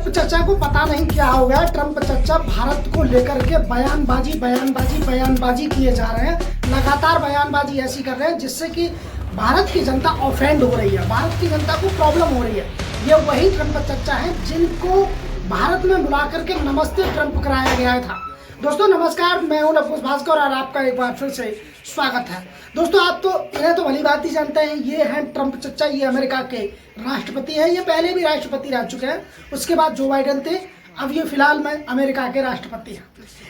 Trump चचा को पता नहीं क्या हो गया। ट्रम्प चचा भारत को लेकर के बयानबाजी किए जा रहे हैं। लगातार बयानबाजी ऐसी कर रहे हैं जिससे कि भारत की जनता ऑफेंड हो रही है, भारत की जनता को प्रॉब्लम हो रही है। ये वही ट्रम्प चचा हैं जिनको भारत में बुला करके नमस्ते ट्रम्प कराया गया था। दोस्तों नमस्कार, मैं हूं लवकुश भास्कर और आपका एक बार फिर से स्वागत है। दोस्तों आप तो इन्हें तो भली बात ही जानते हैं, ये हैं ट्रम्प चचा। ये अमेरिका के राष्ट्रपति हैं। ये पहले भी राष्ट्रपति रह चुके हैं, उसके बाद जो बाइडेन थे, अब ये फिलहाल में अमेरिका के राष्ट्रपति हैं।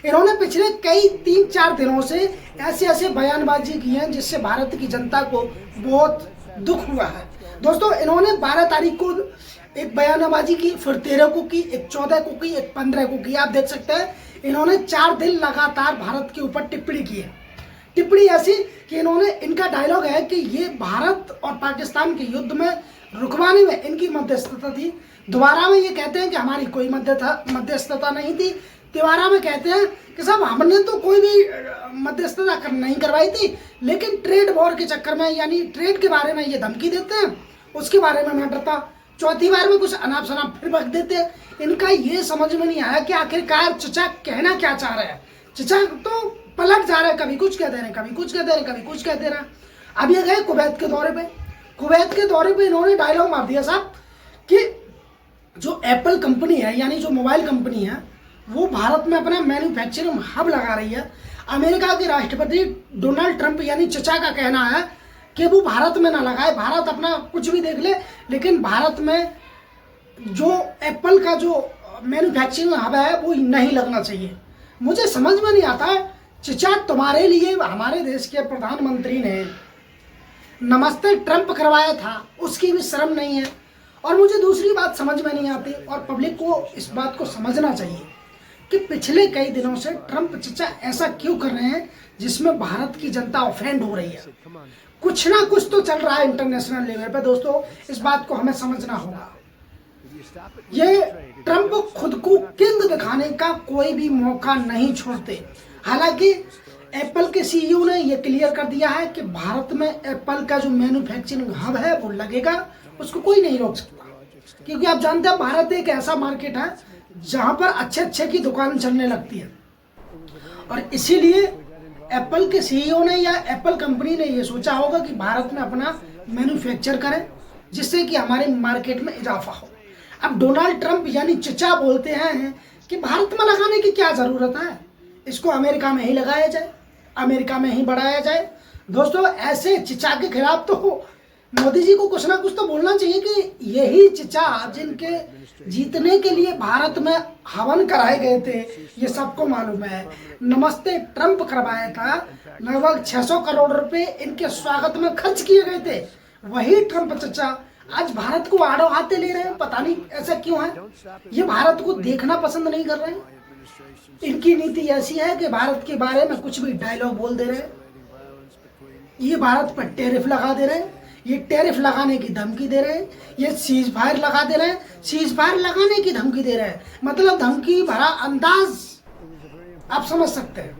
इन्होंने पिछले कई 3-4 दिनों से ऐसे बयानबाजी की है जिससे भारत की जनता को बहुत दुख हुआ है। दोस्तों इन्होंने 12 तारीख को एक बयानबाजी की, फिर 13 को की, एक 14 को की, एक 15 को की। आप देख सकते हैं इन्होंने 4 दिन लगातार भारत के ऊपर टिप्पणी की है। टिप्पणी ऐसी कि इनका डायलॉग है कि ये भारत और पाकिस्तान के युद्ध में रुकवाने में इनकी मध्यस्थता थी। दोबारा में ये कहते हैं कि हमारी कोई मध्यस्थता नहीं थी। तिवारा में कहते हैं कि साहब हमने तो कोई भी मध्यस्थता नहीं करवाई थी, लेकिन ट्रेड वॉर के चक्कर में, यानी ट्रेड के बारे में ये धमकी देते हैं, उसके बारे में मैं डरता। चौथी बार में कुछ अनाप शनाप फिर बक देते हैं। इनका ये समझ में नहीं आया कि आखिरकार चचा कहना क्या चाह रहे हैं। चचा तो पलट जा रहे हैं, कभी कुछ कह दे रहे हैं, कभी कुछ कह दे रहे हैं, कभी कुछ कह दे रहे हैं। अब ये गए कुवैत के दौरे पे। कुवैत के दौरे पे इन्होंने डायलॉग मार दिया साहब कि जो एप्पल कंपनी है, यानी जो मोबाइल कंपनी है, वो भारत में अपना मैन्युफैक्चरिंग हब लगा रही है। अमेरिका के राष्ट्रपति डोनाल्ड ट्रंप यानी चचा का कहना है कि वो भारत में ना लगाए, भारत अपना कुछ भी देख ले, लेकिन भारत में जो एप्पल का जो मैन्युफैक्चरिंग हब है वो नहीं लगना चाहिए। मुझे समझ में नहीं आता है, चचा तुम्हारे लिए हमारे देश के प्रधानमंत्री ने नमस्ते ट्रंप करवाया था, उसकी भी शर्म नहीं है। और मुझे दूसरी बात समझ में नहीं आती, और पब्लिक को इस बात को समझना चाहिए कि पिछले कई दिनों से ट्रंप चचा ऐसा क्यों कर रहे हैं जिसमें भारत की जनता ऑफेंड हो रही है। कुछ ना कुछ तो चल रहा है इंटरनेशनल लेवल पे। दोस्तों इस बात को हमें समझना होगा। ये ट्रंप खुद को किंग दिखाने का कोई भी मौका नहीं छोड़ते। हालांकि एप्पल के सीईओ ने ये क्लियर कर दिया है कि भारत में एप्पल का जो मैन्युफैक्चरिंग हब है वो लगेगा, उसको कोई नहीं रोक सकता। क्योंकि आप जानते हैं भारत एक ऐसा मार्केट है जहां पर अच्छे की दुकान चलने लगती है, और इसीलिए एप्पल के सीईओ ने या एप्पल कंपनी ने ये सोचा होगा कि भारत में अपना मैन्युफैक्चर करें जिससे कि हमारे मार्केट में इजाफा हो। अब डोनाल्ड ट्रंप यानी चचा बोलते हैं कि भारत में लगाने की क्या जरूरत है, इसको अमेरिका में ही लगाया जाए, अमेरिका में ही बढ़ाया जाए। दोस्तों ऐसे चचा के खिलाफ तो मोदी जी को कुछ ना कुछ तो बोलना चाहिए कि यही चचा जिनके जीतने के लिए भारत में हवन कराए गए थे, ये सबको मालूम है। नमस्ते ट्रंप करवाया था, लगभग 600 करोड़ रुपए इनके स्वागत में खर्च किए गए थे। वही ट्रंप चचा आज भारत को आड़ो हाथे ले रहे हैं। पता नहीं ऐसा क्यों है, ये भारत को देखना पसंद नहीं कर रहे हैं। इनकी नीति ऐसी है कि भारत के बारे में कुछ भी डायलॉग बोल दे रहे हैं। ये भारत पर टैरिफ लगा दे रहे हैं, ये टैरिफ लगाने की धमकी दे रहे हैं, ये सीज फायर लगा दे रहे हैं, सीज फायर लगाने की धमकी दे रहे हैं। मतलब धमकी भरा अंदाज आप समझ सकते हैं।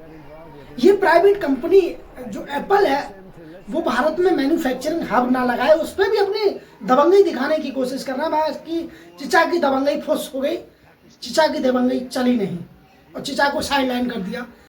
ये प्राइवेट कंपनी जो एप्पल है वो भारत में मैन्युफैक्चरिंग हब ना लगाए, उस पर भी अपनी दबंगई दिखाने की कोशिश कर रहा है। कि चिचा की दबंगई फुस हो गई, चिचा की दबंगई चली नहीं और चिचा को साइड लाइन कर दिया।